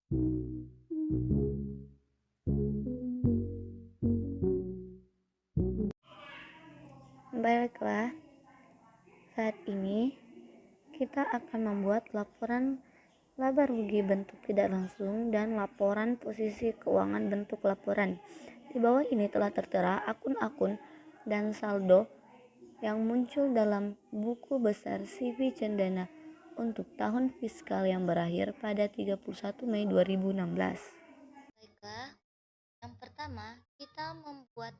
Baiklah, saat ini kita akan membuat laporan laba rugi bentuk tidak langsung dan laporan posisi keuangan bentuk laporan. Di bawah ini telah tertera akun-akun dan saldo yang muncul dalam buku besar CV Cendana untuk tahun fiskal yang berakhir pada 31 Mei 2016. Baiklah, yang pertama kita membuat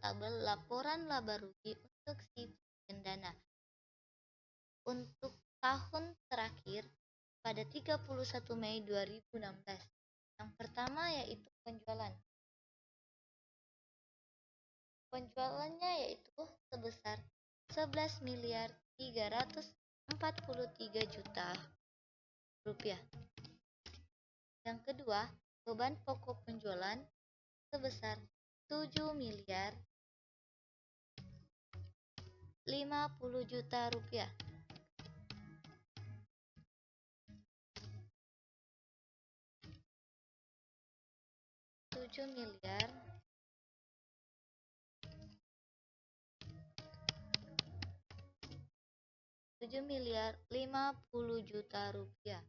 tabel laporan laba rugi untuk CV Cendana untuk tahun terakhir pada 31 Mei 2016. Yang pertama yaitu penjualan. Penjualannya yaitu sebesar 11 miliar 343 juta rupiah. Yang kedua, beban pokok penjualan sebesar 7 miliar 50 juta rupiah. Tujuh miliar 50 juta rupiah.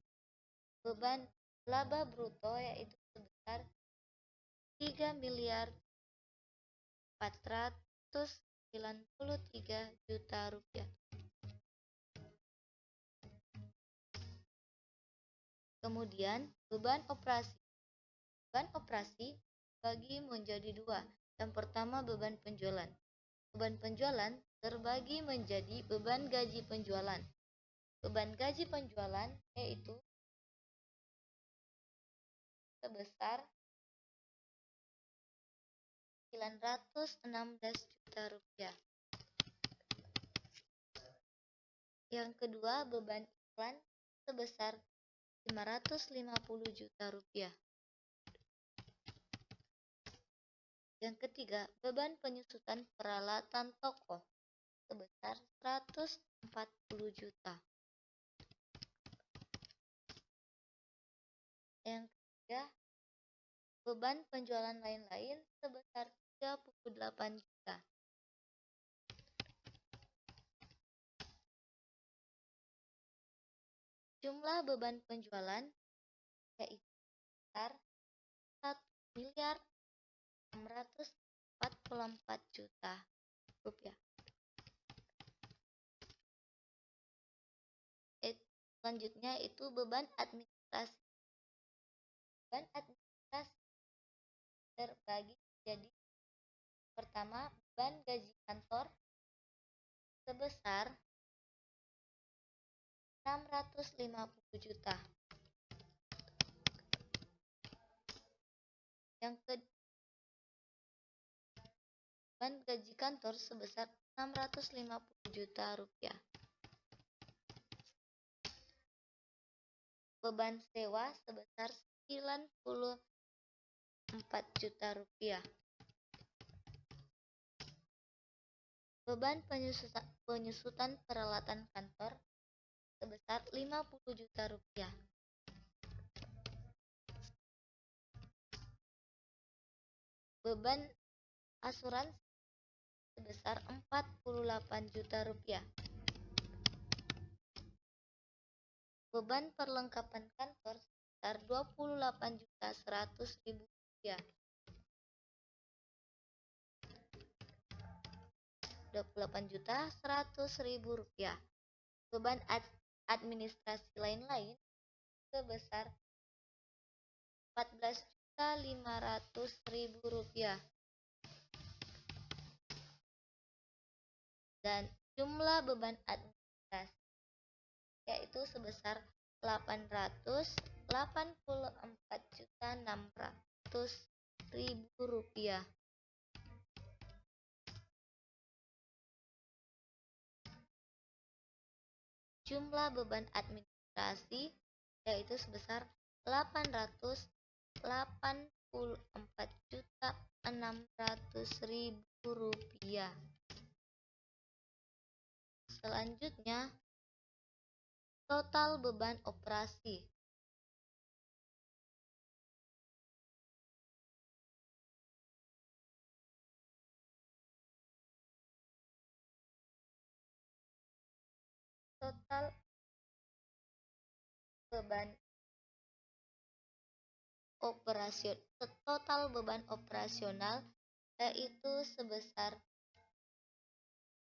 Beban laba bruto yaitu sebesar 3 miliar 493 juta rupiah. Kemudian beban operasi. Beban operasi bagi menjadi dua. Yang pertama beban penjualan. Beban penjualan terbagi menjadi beban gaji penjualan. Beban gaji penjualan yaitu sebesar 916 juta rupiah. Yang kedua, beban iklan sebesar 550 juta rupiah. Yang ketiga, beban penyusutan peralatan toko sebesar 140 juta. Yang ketiga, beban penjualan lain-lain sebesar 38 juta. Jumlah beban penjualan yaitu sebesar 1 miliar 644 juta rupiah. Selanjutnya itu beban administrasi. Beban administrasi terbagi menjadi pertama beban gaji kantor sebesar 650 juta. Yang kedua, beban gaji kantor sebesar 650 juta rupiah. Beban sewa sebesar 94 juta rupiah. Beban penyusutan peralatan kantor sebesar 50 juta rupiah. Beban asuransi sebesar 48 juta rupiah. Beban perlengkapan kantor sebesar 28.100.000 rupiah. 28.100.000 rupiah. Beban administrasi lain-lain sebesar 14.500.000 rupiah. Dan jumlah beban administrasi yaitu sebesar 884.600.000 rupiah. Jumlah beban administrasi yaitu sebesar 884.600.000 rupiah. Selanjutnya Total beban operasi. Total beban operasional yaitu sebesar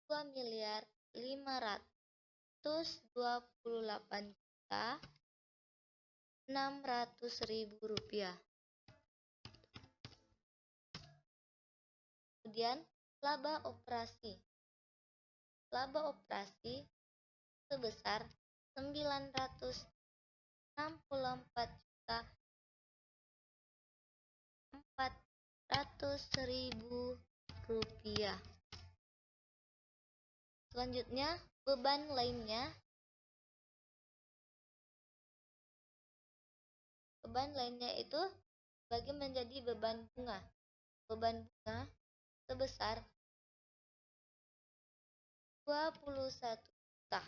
2.528.600.000 rupiah. Kemudian laba operasi. Laba operasi sebesar 964.400.000 rupiah. Selanjutnya beban lainnya. Beban lainnya itu bagi menjadi beban bunga. Beban bunga sebesar 21 juta.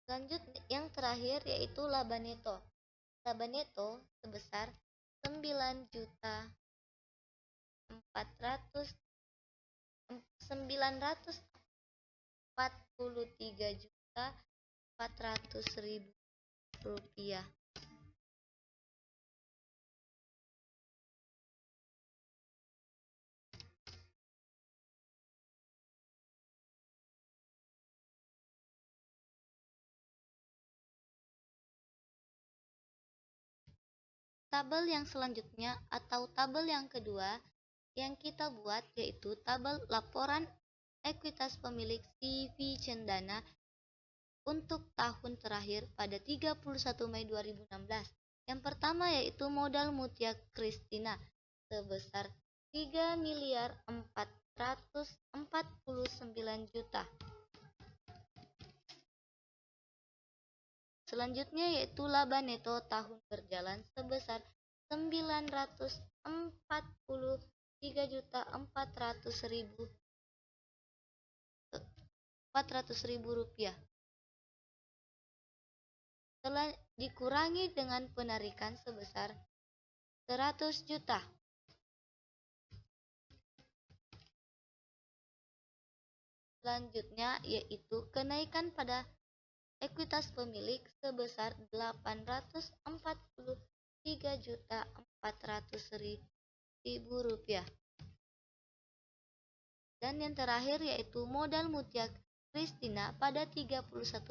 Lanjut yang terakhir yaitu laba neto. Laba neto sebesar 943.400.000 rupiah. Tabel yang selanjutnya atau tabel yang kedua yang kita buat yaitu tabel laporan ekuitas pemilik CV Cendana untuk tahun terakhir pada 31 Mei 2016. Yang pertama yaitu modal Mutia Christina sebesar 3.449 juta. Selanjutnya yaitu laba neto tahun berjalan sebesar 943.400.000 rupiah. Telah dikurangi dengan penarikan sebesar 100 juta. Selanjutnya yaitu kenaikan pada ekuitas pemilik sebesar 843.400.000 rupiah. Dan yang terakhir yaitu modal Mutia Christina pada 31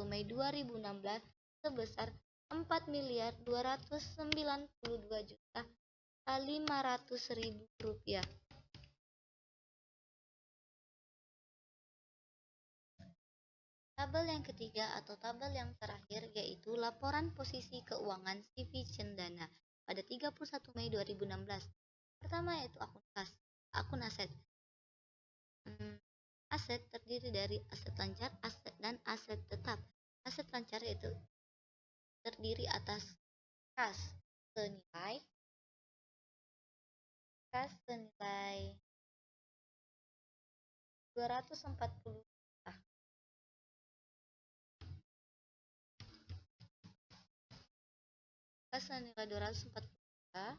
Mei 2016 sebesar 4.292.500.000 rupiah. Tabel yang ketiga atau tabel yang terakhir yaitu laporan posisi keuangan CV Cendana pada 31 Mei 2016. Pertama yaitu akun aset. Aset terdiri dari aset lancar, aset dan aset tetap. Aset lancar yaitu terdiri atas kas senilai 240 juta. Kas senilai 240 juta,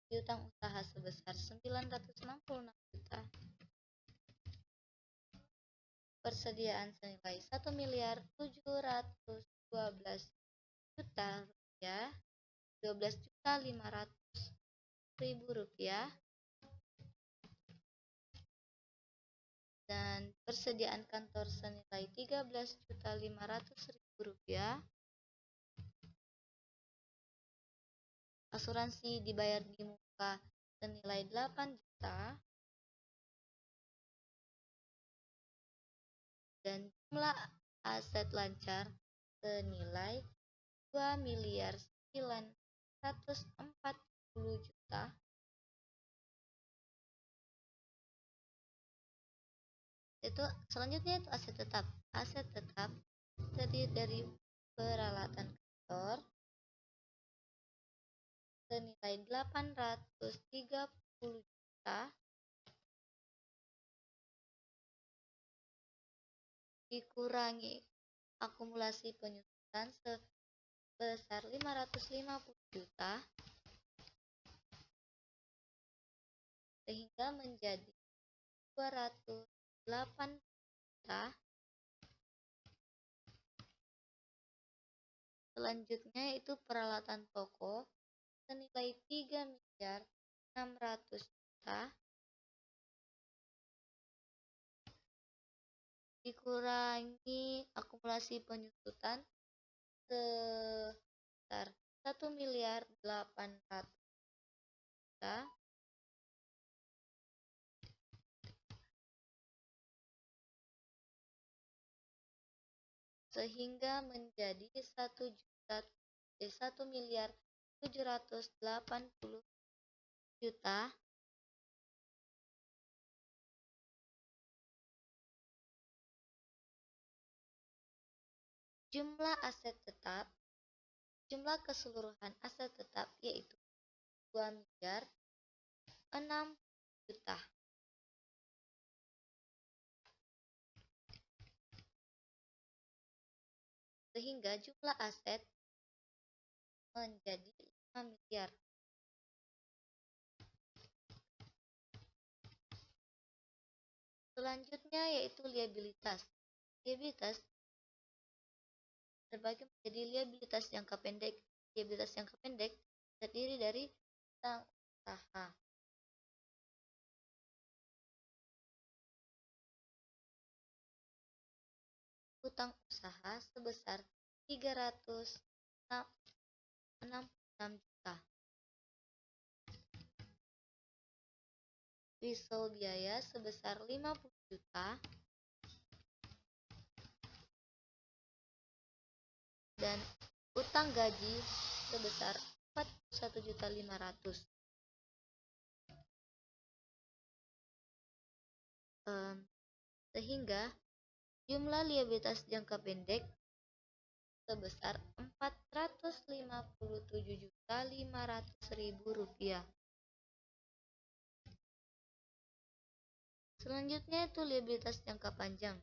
piutang usaha sebesar 966 juta. Persediaan senilai 1.712 juta rupiah, 12.500.000 rupiah. Dan persediaan kantor senilai 13.500.000 rupiah. Asuransi dibayar di muka senilai 8 juta. Dan jumlah aset lancar senilai 2.940 juta. Selanjutnya itu aset tetap. Aset tetap terdiri dari peralatan kantor senilai 830 juta. dikurangi akumulasi penyusutan sebesar 550 juta sehingga menjadi 208 juta. Selanjutnya yaitu peralatan toko senilai 3.600 juta dikurangi akumulasi penyusutan sebesar 1.800.000 juta sehingga menjadi 1.780.000 juta. Jumlah keseluruhan aset tetap yaitu 2.006 juta. Sehingga jumlah aset menjadi 5 miliar. Selanjutnya yaitu liabilitas. Liabilitas terbagi menjadi liabilitas jangka pendek. Liabilitas jangka pendek terdiri dari utang usaha. Utang usaha sebesar 366 juta. Risau biaya sebesar 50 juta. Dan utang gaji sebesar 41.500.000. Sehingga jumlah liabilitas jangka pendek sebesar 457.500.000 rupiah. Selanjutnya itu liabilitas jangka panjang.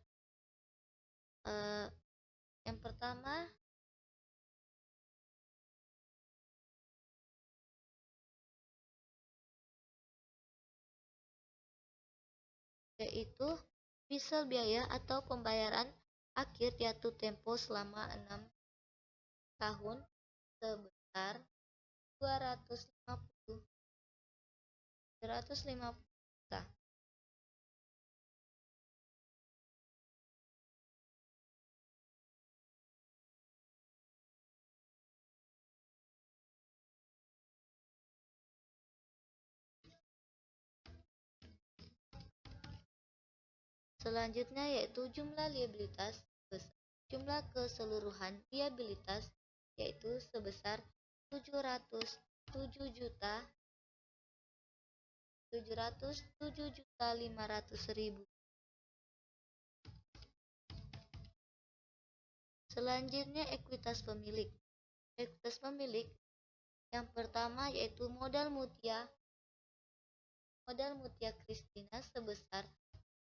Yang pertama yaitu risal biaya atau pembayaran akhir jatuh tempo selama 6 tahun sebesar 250 juta. Selanjutnya yaitu jumlah liabilitas, jumlah keseluruhan liabilitas yaitu sebesar 707.500.000. Selanjutnya ekuitas pemilik. Ekuitas pemilik yang pertama yaitu modal Mutia Kristina sebesar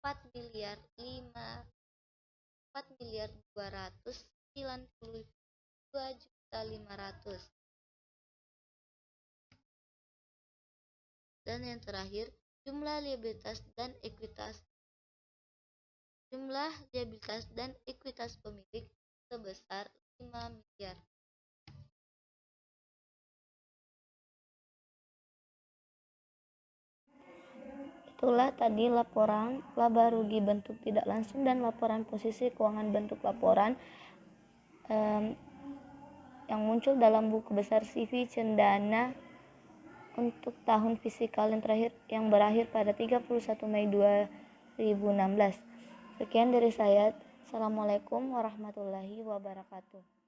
4.292.500.000. Dan yang terakhir, jumlah liabilitas dan ekuitas pemilik sebesar 5 miliar. Itulah tadi laporan laba rugi bentuk tidak langsung dan laporan posisi keuangan bentuk laporan yang muncul dalam buku besar CV Cendana untuk tahun fisikal yang berakhir pada 31 Mei 2016. Sekian dari saya. Assalamualaikum warahmatullahi wabarakatuh.